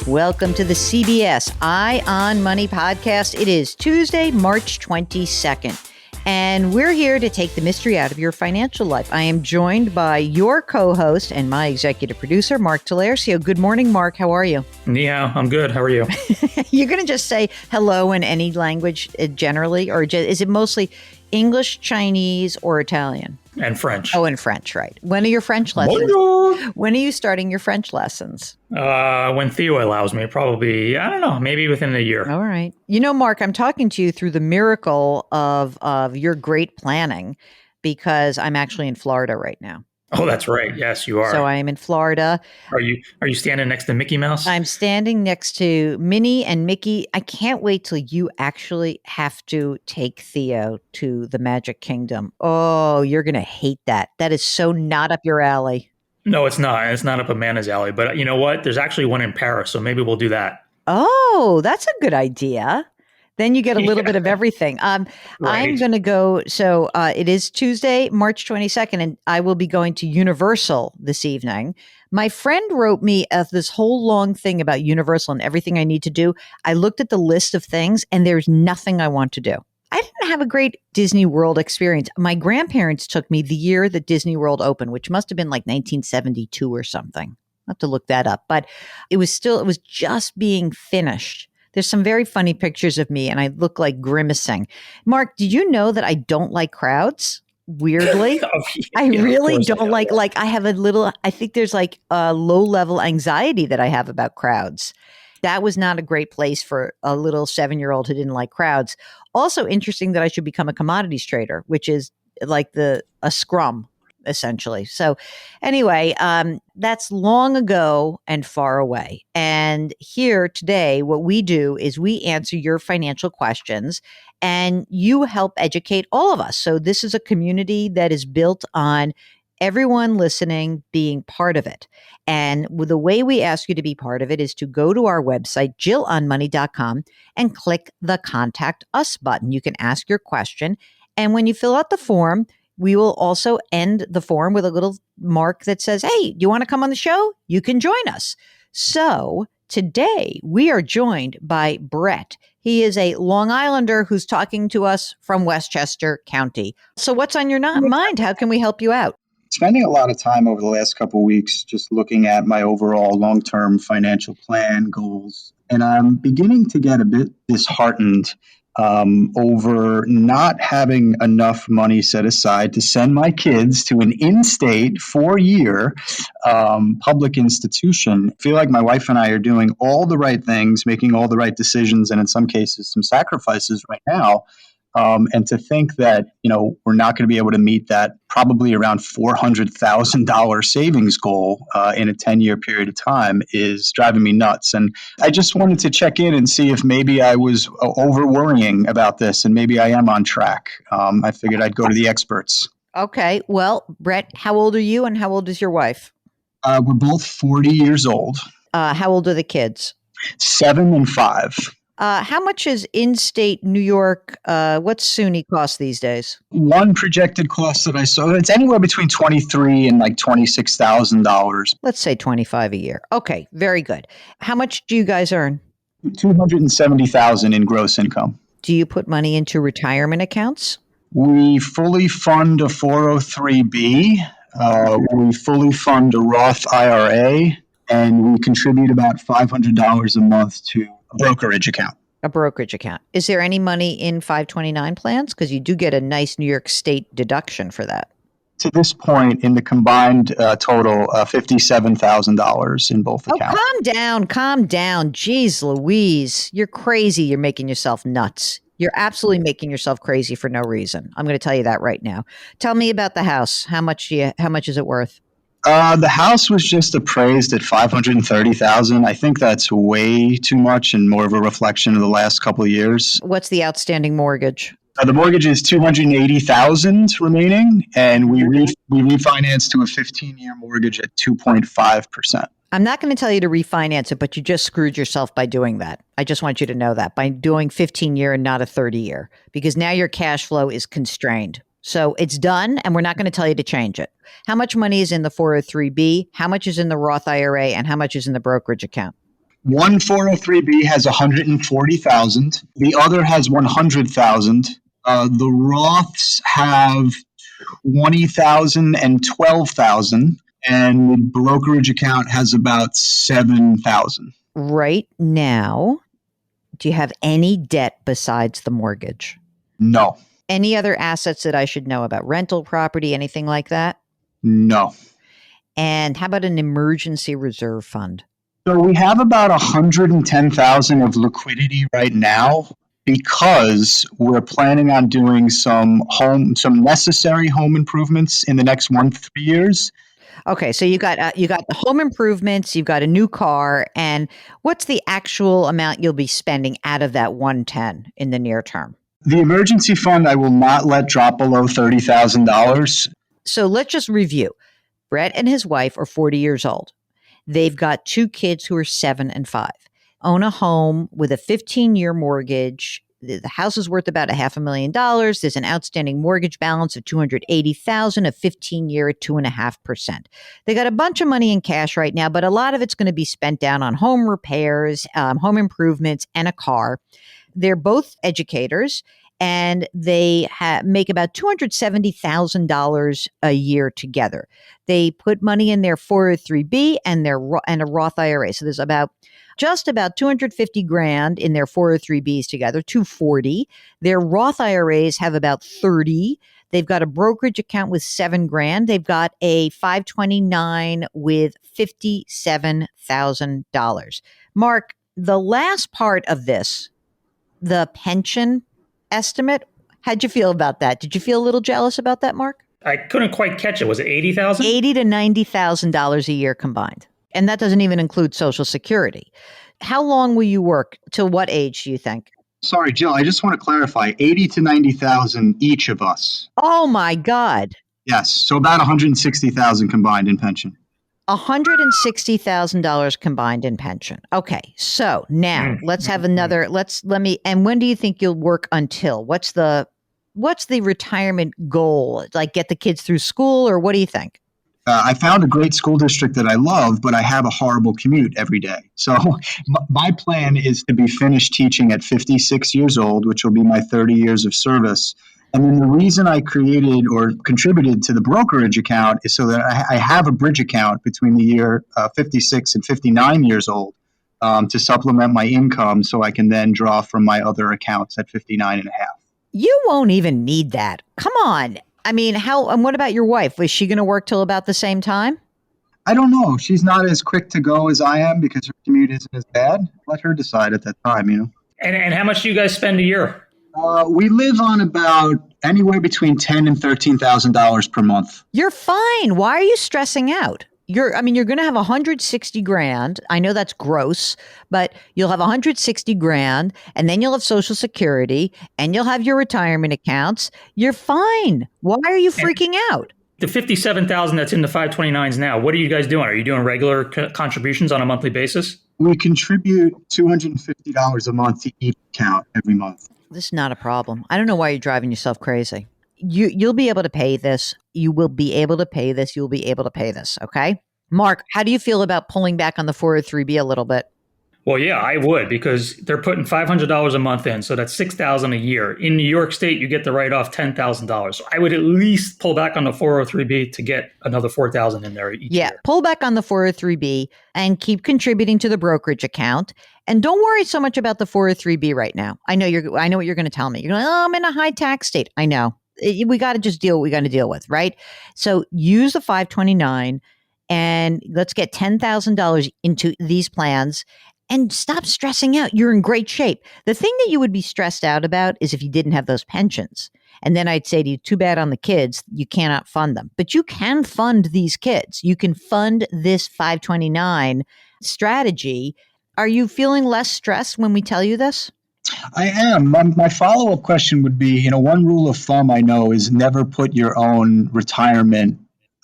Welcome to the CBS Eye on Money podcast. It is Tuesday, March 22nd, and we're here to take the mystery out of your financial life. I am joined by your co-host and my executive producer, Mark Talercio. Good morning, Mark. How are you? Ni hao. I'm good. How are you? You're going to just say hello in any language generally, or is it mostly English, Chinese, or Italian? And French. Oh, and French, right. When are your French lessons? Bonjour. When are you starting your French lessons? When Theo allows me, probably, I don't know, maybe within a year. All right. You know, Mark, I'm talking to you through the miracle of your great planning because I'm actually in Florida right now. Oh, that's right. Yes, you are. So I am in Florida. Are you standing next to Mickey Mouse? I'm standing next to Minnie and Mickey. I can't wait till you actually have to take Theo to the Magic Kingdom. Oh, you're going to hate that. That is so not up your alley. No, it's not. It's not up Amanda's alley. But you know what? There's actually one in Paris, so maybe we'll do that. Oh, that's a good idea. Then you get a little bit of everything. Right. I'm going to go. So it is Tuesday, March 22nd, and I will be going to Universal this evening. My friend wrote me this whole long thing about Universal and everything I need to do. I looked at the list of things, and there's nothing I want to do. I didn't have a great Disney World experience. My grandparents took me the year that Disney World opened, which must have been like 1972 or something. I'll have to look that up. But it was just being finished. There's some very funny pictures of me and I look like grimacing. Mark, did you know that I don't like crowds? Weirdly, I really don't like I have I think there's like a low level anxiety that I have about crowds. That was not a great place for a little 7-year-old who didn't like crowds. Also interesting that I should become a commodities trader, which is like a scrum. Essentially. So anyway, that's long ago and far away. And here today, what we do is we answer your financial questions and you help educate all of us. So this is a community that is built on everyone listening being part of it. And the way we ask you to be part of it is to go to our website, jillonmoney.com, and click the Contact Us button. You can ask your question. And when you fill out the form, we will also end the form with a little mark that says, hey, you want to come on the show? You can join us. So today we are joined by Brett. He is a Long Islander who's talking to us from Westchester County. So what's on your mind? How can we help you out? Spending a lot of time over the last couple of weeks just looking at my overall long-term financial plan goals. And I'm beginning to get a bit disheartened over not having enough money set aside to send my kids to an in-state 4-year public institution. I feel like my wife and I are doing all the right things, making all the right decisions, and in some cases, some sacrifices right now. And to think that, we're not going to be able to meet that probably around $400,000 savings goal in a 10-year period of time is driving me nuts. And I just wanted to check in and see if maybe I was over worrying about this and maybe I am on track. I figured I'd go to the experts. Okay. Well, Brett, how old are you and how old is your wife? We're both 40 years old. How old are the kids? 7 and 5. How much is in-state New York? What's SUNY cost these days? One projected cost that I saw, it's anywhere between $23,000 and like $26,000. Let's say $25,000 a year. Okay, very good. How much do you guys earn? $270,000 in gross income. Do you put money into retirement accounts? We fully fund a 403B. We fully fund a Roth IRA, and we contribute about $500 a month to a brokerage account. A brokerage account. Is there any money in 529 plans? Because you do get a nice New York State deduction for that. To this point, in the combined total, $57,000 in both accounts. Calm down. Jeez Louise, you're crazy. You're making yourself nuts. You're absolutely making yourself crazy for no reason. I'm going to tell you that right now. Tell me about the house. How much is it worth? The house was just appraised at $530,000. I think that's way too much and more of a reflection of the last couple of years. What's the outstanding mortgage? The mortgage is $280,000 remaining, and we refinanced to a 15-year mortgage at 2.5%. I'm not going to tell you to refinance it, but you just screwed yourself by doing that. I just want you to know that by doing 15-year and not a 30-year, because now your cash flow is constrained. So it's done, and we're not going to tell you to change it. How much money is in the 403B? How much is in the Roth IRA? And how much is in the brokerage account? One 403b has 140,000. The other has 100,000. The Roths have 20,000 and 12,000, and the brokerage account has about 7,000. Right now, do you have any debt besides the mortgage? No. Any other assets that I should know about? Rental property, anything like that? No. And how about an emergency reserve fund? So we have about 110,000 of liquidity right now because we're planning on doing some necessary home improvements in the next 1 to 3 years. Okay, so you got the home improvements, you've got a new car, and what's the actual amount you'll be spending out of that 110 in the near term? The emergency fund I will not let drop below $30,000. So let's just review. Brett and his wife are 40 years old. They've got 2 kids who are 7 and 5. Own a home with a 15-year mortgage. The house is worth about $500,000. There's an outstanding mortgage balance of $280,000, a 15-year at 2.5%. They got a bunch of money in cash right now, but a lot of it's going to be spent down on home repairs, home improvements, and a car. They're both educators, and they make about $270,000 a year together. They put money in their 403b and a Roth IRA. So there's just about 250 grand in their 403bs together, 240. Their Roth IRAs have about 30. They've got a brokerage account with 7 grand. They've got a 529 with $57,000. Mark, the last part of this, the pension estimate, how'd you feel about that? Did you feel a little jealous about that, Mark? I couldn't quite catch it. Was it 80,000? $80,000 to $90,000 a year combined. And that doesn't even include Social Security. How long will you work? Till what age do you think? Sorry, Jill, I just want to clarify, 80 to 90,000 each of us. Oh my God. Yes, so about 160,000 combined in pension. $160,000 combined in pension. Okay, so now let's have another. And when do you think you'll work until? What's the retirement goal? Like get the kids through school, or what do you think? I found a great school district that I love, but I have a horrible commute every day. So my plan is to be finished teaching at 56 years old, which will be my 30 years of service. And then the reason I created or contributed to the brokerage account is so that I have a bridge account between the year 56 and 59 years old to supplement my income so I can then draw from my other accounts at 59 and a half. You won't even need that. Come on. I mean, and what about your wife? Was she going to work till about the same time? I don't know. She's not as quick to go as I am because her commute isn't as bad. Let her decide at that time, And how much do you guys spend a year? We live on about anywhere between $10,000 and $13,000 per month. You're fine. Why are you stressing out? You're going to have 160 grand. I know that's gross, but you'll have 160 grand, and then you'll have Social Security, and you'll have your retirement accounts. You're fine. Why are you freaking out? The 57,000 that's in the 529s now, what are you guys doing? Are you doing regular contributions on a monthly basis? We contribute $250 a month to each account every month. This is not a problem. I don't know why you're driving yourself crazy. You'll be able to pay this. You will be able to pay this. You'll be able to pay this. Okay. Mark, how do you feel about pulling back on the 403b a little bit? Well, yeah, I would, because they're putting $500 a month in. So that's $6,000 a year. In New York State, you get the write-off $10,000. So I would at least pull back on the 403b to get another $4,000 in there each year. Pull back on the 403b and keep contributing to the brokerage account. And don't worry so much about the 403b right now. I know what you're going to tell me. You're going, I'm in a high tax state. I know. We got to just deal what we got to deal with, right? So use the 529 and let's get $10,000 into these plans and stop stressing out. You're in great shape. The thing that you would be stressed out about is if you didn't have those pensions. And then I'd say to you, too bad on the kids, you cannot fund them. But you can fund these kids. You can fund this 529 strategy. Are you feeling less stressed when we tell you this? I am. My follow-up question would be, one rule of thumb I know is never put your own retirement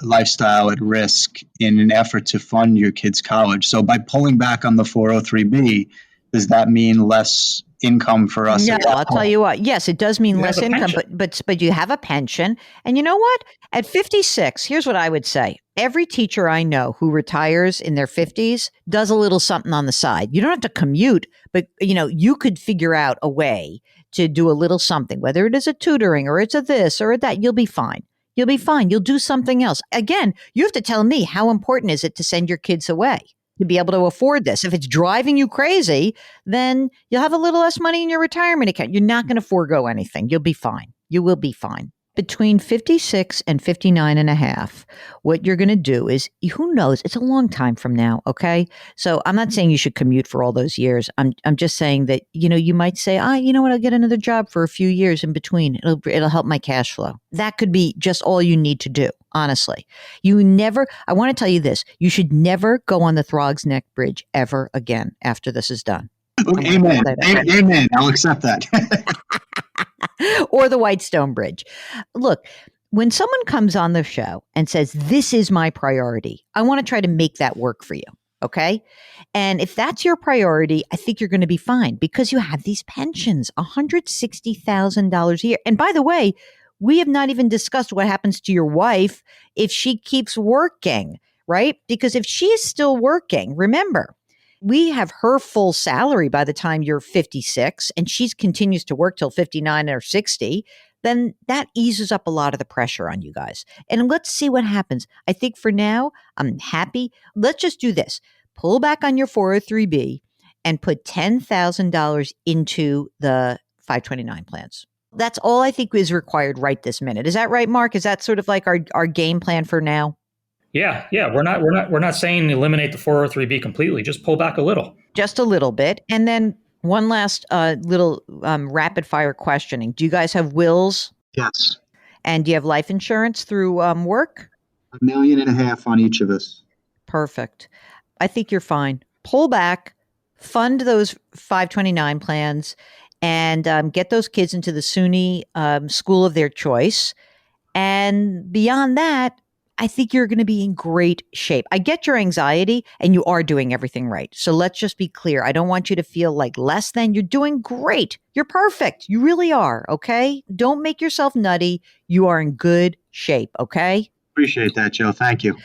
lifestyle at risk in an effort to fund your kids' college. So by pulling back on the 403b, does that mean less income for us? No, I'll tell you what. Yes, it does mean less income, but you have a pension. And you know what? At 56, here's what I would say. Every teacher I know who retires in their 50s does a little something on the side. You don't have to commute, but you could figure out a way to do a little something, whether it is a tutoring or it's a this or a that. You'll be fine. You'll be fine. You'll do something else. Again, you have to tell me, how important is it to send your kids away to be able to afford this? If it's driving you crazy, then you'll have a little less money in your retirement account. You're not going to forego anything. You'll be fine. You will be fine. Between 56 and 59 and a half, what you're going to do is, who knows, it's a long time from now, okay? So I'm not saying you should commute for all those years. I'm just saying that, you might say, you know what, I'll get another job for a few years in between. It'll help my cash flow. That could be just all you need to do, honestly. I want to tell you this, you should never go on the Throgs Neck Bridge ever again after this is done. Okay, amen. Amen. I'll accept that. Or the Whitestone Bridge. Look, when someone comes on the show and says, this is my priority, I want to try to make that work for you. Okay. And if that's your priority, I think you're going to be fine because you have these pensions, $160,000 a year. And by the way, we have not even discussed what happens to your wife if she keeps working, right? Because if she is still working, remember, we have her full salary by the time you're 56 and she continues to work till 59 or 60, then that eases up a lot of the pressure on you guys. And let's see what happens. I think for now, I'm happy. Let's just do this. Pull back on your 403B and put $10,000 into the 529 plans. That's all I think is required right this minute. Is that right, Mark? Is that sort of like our game plan for now? Yeah. We're not saying eliminate the 403B completely. Just pull back a little. Just a little bit. And then one last little rapid fire questioning. Do you guys have wills? Yes. And do you have life insurance through work? $1.5 million on each of us. Perfect. I think you're fine. Pull back, fund those 529 plans, and get those kids into the SUNY school of their choice. And beyond that, I think you're going to be in great shape. I get your anxiety and you are doing everything right. So let's just be clear. I don't want you to feel like less than. You're doing great. You're perfect. You really are. Okay. Don't make yourself nutty. You are in good shape. Okay. Appreciate that, Joe. Thank you.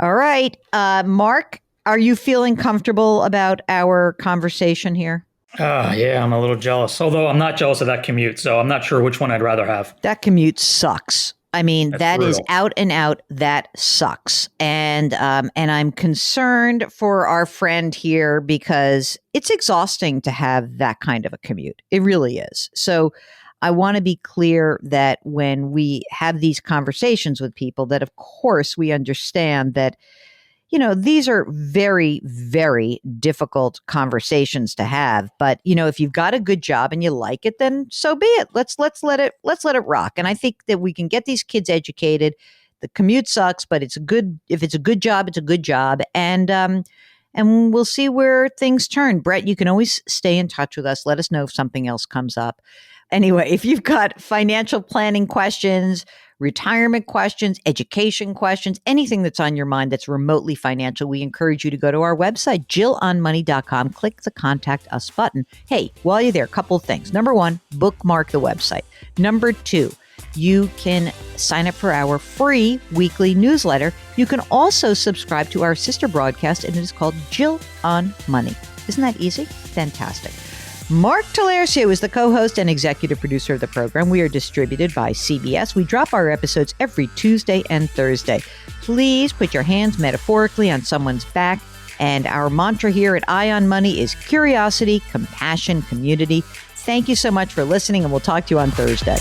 All right. Mark, are you feeling comfortable about our conversation here? Yeah, I'm a little jealous. Although I'm not jealous of that commute. So I'm not sure which one I'd rather have. That commute sucks. I mean, that brutal. is out and out. That sucks. And I'm concerned for our friend here because it's exhausting to have that kind of a commute. It really is. So I want to be clear that when we have these conversations with people that, of course, we understand that, these are very, very difficult conversations to have. But, if you've got a good job and you like it, then so be it. Let's let it rock. And I think that we can get these kids educated. The commute sucks, but if it's a good job, it's a good job. And we'll see where things turn. Brett, you can always stay in touch with us. Let us know if something else comes up. Anyway, if you've got financial planning questions, retirement questions, education questions, anything that's on your mind that's remotely financial, we encourage you to go to our website, jillonmoney.com. Click the Contact Us button. Hey, while you're there, a couple of things. Number one, bookmark the website. Number two, you can sign up for our free weekly newsletter. You can also subscribe to our sister broadcast, and it is called Jill on Money. Isn't that easy? Fantastic. Mark Talercio is the co-host and executive producer of the program. We are distributed by CBS. We drop our episodes every Tuesday and Thursday. Please put your hands metaphorically on someone's back. And our mantra here at Eye on Money is curiosity, compassion, community. Thank you so much for listening, and we'll talk to you on Thursday.